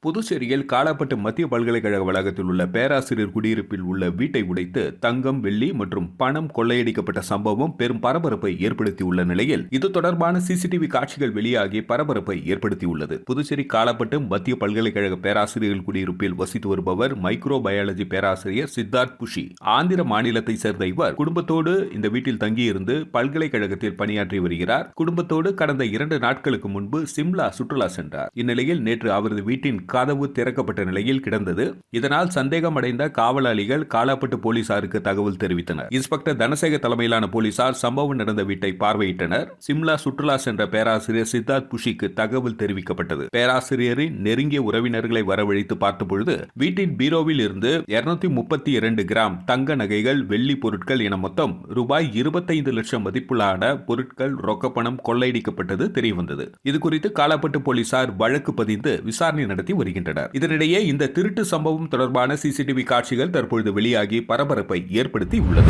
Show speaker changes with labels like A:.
A: புதுச்சேரியில் காலாப்பட்டு மத்திய பல்கலைக்கழக வளாகத்தில் உள்ள பேராசிரியர் குடியிருப்பில் உள்ள வீட்டை உடைத்து தங்கம், வெள்ளி மற்றும் பணம் கொள்ளையடிக்கப்பட்ட சம்பவம் பெரும் பரபரப்பை ஏற்படுத்தியுள்ள நிலையில் இது தொடர்பான சிசிடிவி காட்சிகள் வெளியாகி பரபரப்பை ஏற்படுத்தியுள்ளது. புதுச்சேரி காலாப்பட்டு மத்திய பல்கலைக்கழக பேராசிரியர்கள் குடியிருப்பில் வசித்து வருபவர் மைக்ரோ பயாலஜி பேராசிரியர் சித்தார்த் புஷி. ஆந்திர மாநிலத்தை சேர்ந்த இவர் குடும்பத்தோடு இந்த வீட்டில் தங்கியிருந்து பல்கலைக்கழகத்தில் பணியாற்றி வருகிறார். குடும்பத்தோடு கடந்த 2 நாட்களுக்கு முன்பு சிம்லா சுற்றுலா சென்றார். இந்நிலையில் நேற்று அவரது வீட்டின் கதவு திறக்கப்பட்ட நிலையில் கிடந்தது. இதனால் சந்தேகம் அடைந்த காவலாளிகள் காலாப்பட்டு போலீசாருக்கு தகவல் தெரிவித்தனர். இன்ஸ்பெக்டர் தனசேகர் தலைமையிலான போலீசார் சம்பவம் நடந்த வீட்டை பார்வையிட்டனர். சிம்லா சுற்றுலா சென்ற பேராசிரியர் சித்தார்த் புஷிக்கு தகவல் தெரிவிக்கப்பட்டது. பேராசிரியரின் நெருங்கிய உறவினர்களை வரவழைத்து பார்த்தபொழுது வீட்டின் பீரோவில் இருந்து 232 கிராம் தங்க நகைகள், வெள்ளி பொருட்கள் என மொத்தம் ரூபாய் 25 லட்சம் மதிப்புள்ளான பொருட்கள், ரொக்கப்பணம் கொள்ளையடிக்கப்பட்டது தெரியவந்தது. இதுகுறித்து காலாப்பட்டு போலீசார் வழக்கு பதிந்து விசாரணை நடத்தி வருகின்றனர். இதனிடையே இந்த திருட்டு சம்பவம் தொடர்பான சிசிடிவி காட்சிகள் தற்பொழுது வெளியாகி பரபரப்பை ஏற்படுத்தி உள்ளது.